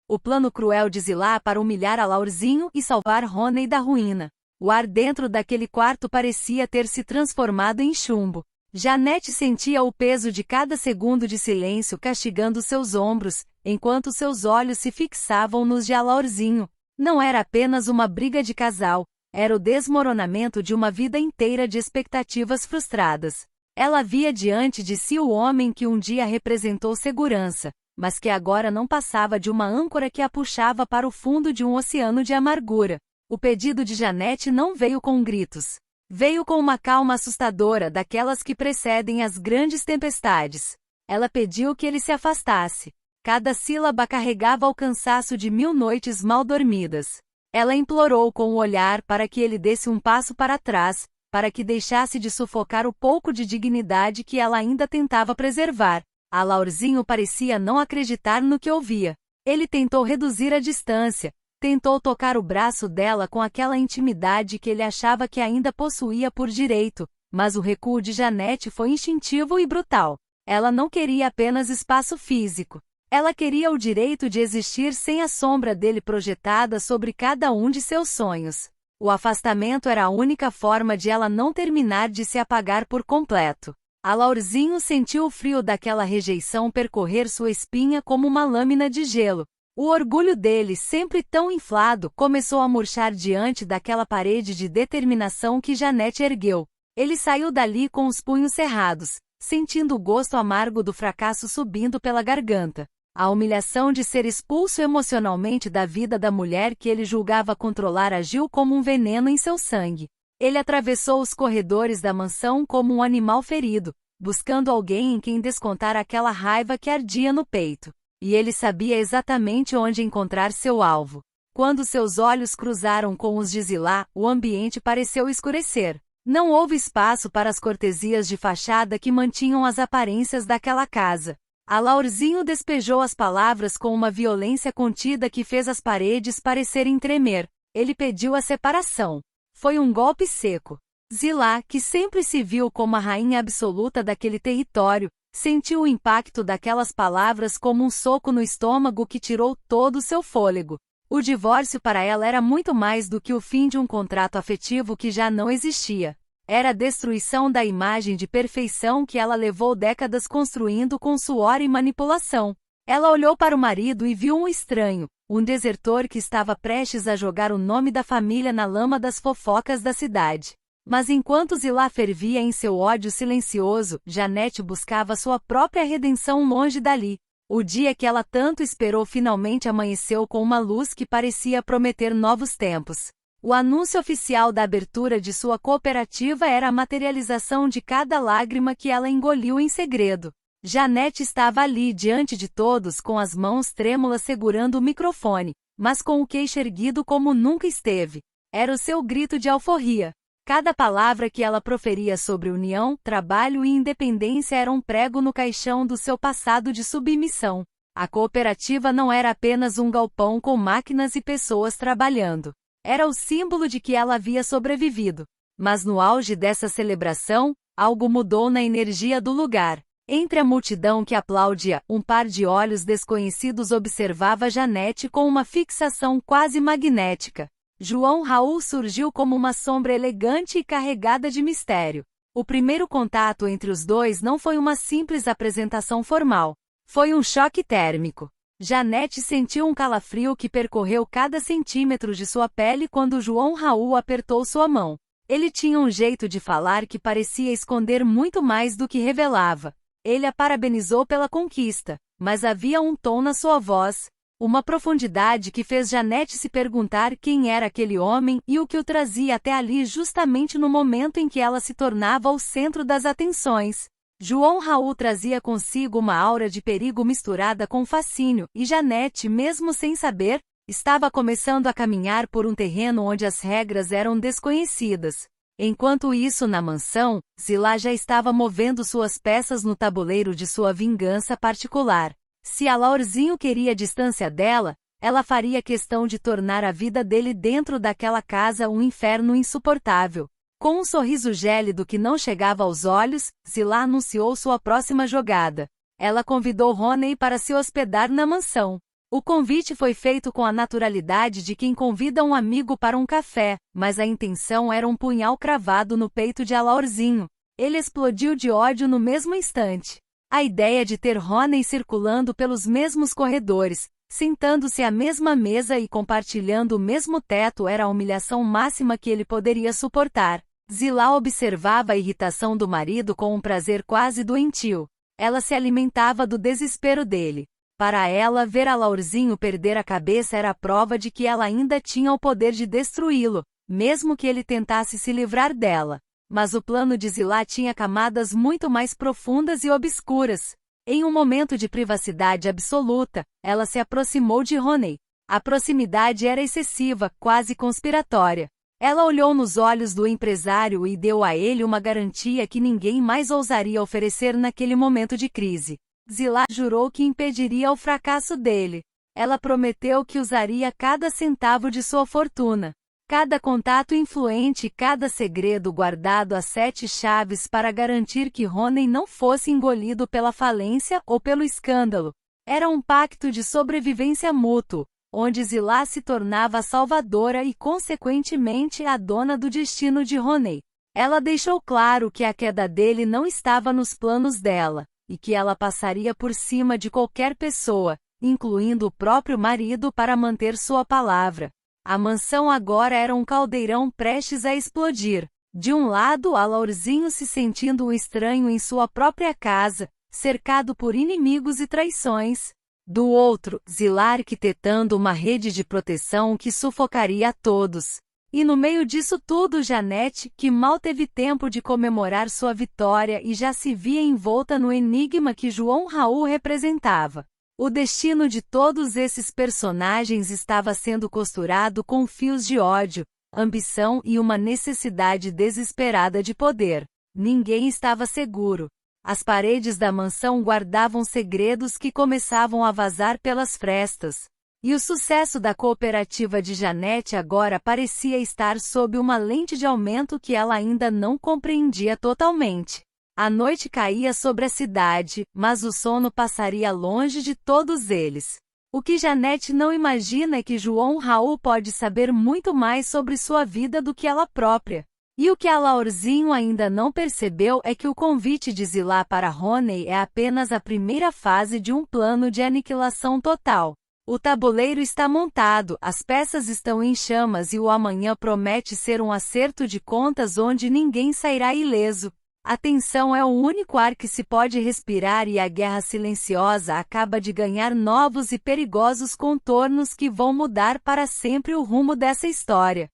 O plano cruel de Zillah para humilhar Alaurzinho e salvar Honey da ruína. O ar dentro daquele quarto parecia ter se transformado em chumbo. Janete sentia o peso de cada segundo de silêncio castigando seus ombros, enquanto seus olhos se fixavam nos de Alaurzinho. Não era apenas uma briga de casal, era o desmoronamento de uma vida inteira de expectativas frustradas. Ela via diante de si o homem que um dia representou segurança, mas que agora não passava de uma âncora que a puxava para o fundo de um oceano de amargura. O pedido de Janete não veio com gritos. Veio com uma calma assustadora daquelas que precedem as grandes tempestades. Ela pediu que ele se afastasse. Cada sílaba carregava o cansaço de 1000 noites mal dormidas. Ela implorou com o olhar para que ele desse um passo para trás, para que deixasse de sufocar o pouco de dignidade que ela ainda tentava preservar. Alaurzinho parecia não acreditar no que ouvia. Ele tentou reduzir a distância, tentou tocar o braço dela com aquela intimidade que ele achava que ainda possuía por direito, mas o recuo de Janete foi instintivo e brutal. Ela não queria apenas espaço físico. Ela queria o direito de existir sem a sombra dele projetada sobre cada um de seus sonhos. O afastamento era a única forma de ela não terminar de se apagar por completo. Alaurzinho sentiu o frio daquela rejeição percorrer sua espinha como uma lâmina de gelo. O orgulho dele, sempre tão inflado, começou a murchar diante daquela parede de determinação que Janete ergueu. Ele saiu dali com os punhos cerrados, sentindo o gosto amargo do fracasso subindo pela garganta. A humilhação de ser expulso emocionalmente da vida da mulher que ele julgava controlar agiu como um veneno em seu sangue. Ele atravessou os corredores da mansão como um animal ferido, buscando alguém em quem descontar aquela raiva que ardia no peito. E ele sabia exatamente onde encontrar seu alvo. Quando seus olhos cruzaram com os de Zillah, o ambiente pareceu escurecer. Não houve espaço para as cortesias de fachada que mantinham as aparências daquela casa. Alaurzinho despejou as palavras com uma violência contida que fez as paredes parecerem tremer. Ele pediu a separação. Foi um golpe seco. Zillah, que sempre se viu como a rainha absoluta daquele território, sentiu o impacto daquelas palavras como um soco no estômago que tirou todo o seu fôlego. O divórcio para ela era muito mais do que o fim de um contrato afetivo que já não existia. Era a destruição da imagem de perfeição que ela levou décadas construindo com suor e manipulação. Ela olhou para o marido e viu um estranho, um desertor que estava prestes a jogar o nome da família na lama das fofocas da cidade. Mas enquanto Zillah fervia em seu ódio silencioso, Janete buscava sua própria redenção longe dali. O dia que ela tanto esperou finalmente amanheceu com uma luz que parecia prometer novos tempos. O anúncio oficial da abertura de sua cooperativa era a materialização de cada lágrima que ela engoliu em segredo. Janete estava ali diante de todos com as mãos trêmulas segurando o microfone, mas com o queixo erguido como nunca esteve. Era o seu grito de alforria. Cada palavra que ela proferia sobre união, trabalho e independência era um prego no caixão do seu passado de submissão. A cooperativa não era apenas um galpão com máquinas e pessoas trabalhando. Era o símbolo de que ela havia sobrevivido. Mas no auge dessa celebração, algo mudou na energia do lugar. Entre a multidão que aplaudia, um par de olhos desconhecidos observava Janete com uma fixação quase magnética. João Raul surgiu como uma sombra elegante e carregada de mistério. O primeiro contato entre os dois não foi uma simples apresentação formal. Foi um choque térmico. Janete sentiu um calafrio que percorreu cada centímetro de sua pele quando João Raul apertou sua mão. Ele tinha um jeito de falar que parecia esconder muito mais do que revelava. Ele a parabenizou pela conquista, mas havia um tom na sua voz, uma profundidade que fez Janete se perguntar quem era aquele homem e o que o trazia até ali justamente no momento em que ela se tornava o centro das atenções. João Raul trazia consigo uma aura de perigo misturada com fascínio, e Janete, mesmo sem saber, estava começando a caminhar por um terreno onde as regras eram desconhecidas. Enquanto isso, na mansão, Zillah já estava movendo suas peças no tabuleiro de sua vingança particular. Se Alaurzinho queria a distância dela, ela faria questão de tornar a vida dele dentro daquela casa um inferno insuportável. Com um sorriso gélido que não chegava aos olhos, Zillah anunciou sua próxima jogada. Ela convidou Honey para se hospedar na mansão. O convite foi feito com a naturalidade de quem convida um amigo para um café, mas a intenção era um punhal cravado no peito de Alaorzinho. Ele explodiu de ódio no mesmo instante. A ideia de ter Honey circulando pelos mesmos corredores, sentando-se à mesma mesa e compartilhando o mesmo teto era a humilhação máxima que ele poderia suportar. Zilá observava a irritação do marido com um prazer quase doentio. Ela se alimentava do desespero dele. Para ela, ver Alaorzinho perder a cabeça era a prova de que ela ainda tinha o poder de destruí-lo, mesmo que ele tentasse se livrar dela. Mas o plano de Zilá tinha camadas muito mais profundas e obscuras. Em um momento de privacidade absoluta, ela se aproximou de Honey. A proximidade era excessiva, quase conspiratória. Ela olhou nos olhos do empresário e deu a ele uma garantia que ninguém mais ousaria oferecer naquele momento de crise. Zilá jurou que impediria o fracasso dele. Ela prometeu que usaria cada centavo de sua fortuna, cada contato influente e cada segredo guardado a 7 chaves para garantir que Honey não fosse engolido pela falência ou pelo escândalo. Era um pacto de sobrevivência mútuo, onde Zilá se tornava a salvadora e consequentemente a dona do destino de Honey. Ela deixou claro que a queda dele não estava nos planos dela, e que ela passaria por cima de qualquer pessoa, incluindo o próprio marido para manter sua palavra. A mansão agora era um caldeirão prestes a explodir. De um lado, Alaorzinho se sentindo um estranho em sua própria casa, cercado por inimigos e traições. Do outro, Zilá arquitetando uma rede de proteção que sufocaria a todos. E no meio disso tudo Janete, que mal teve tempo de comemorar sua vitória e já se via envolta no enigma que João Raul representava. O destino de todos esses personagens estava sendo costurado com fios de ódio, ambição e uma necessidade desesperada de poder. Ninguém estava seguro. As paredes da mansão guardavam segredos que começavam a vazar pelas frestas. E o sucesso da cooperativa de Janete agora parecia estar sob uma lente de aumento que ela ainda não compreendia totalmente. A noite caía sobre a cidade, mas o sono passaria longe de todos eles. O que Janete não imagina é que João Raul pode saber muito mais sobre sua vida do que ela própria. E o que Alaorzinho ainda não percebeu é que o convite de Zilá para Honey é apenas a primeira fase de um plano de aniquilação total. O tabuleiro está montado, as peças estão em chamas e o amanhã promete ser um acerto de contas onde ninguém sairá ileso. A tensão é o único ar que se pode respirar e a guerra silenciosa acaba de ganhar novos e perigosos contornos que vão mudar para sempre o rumo dessa história.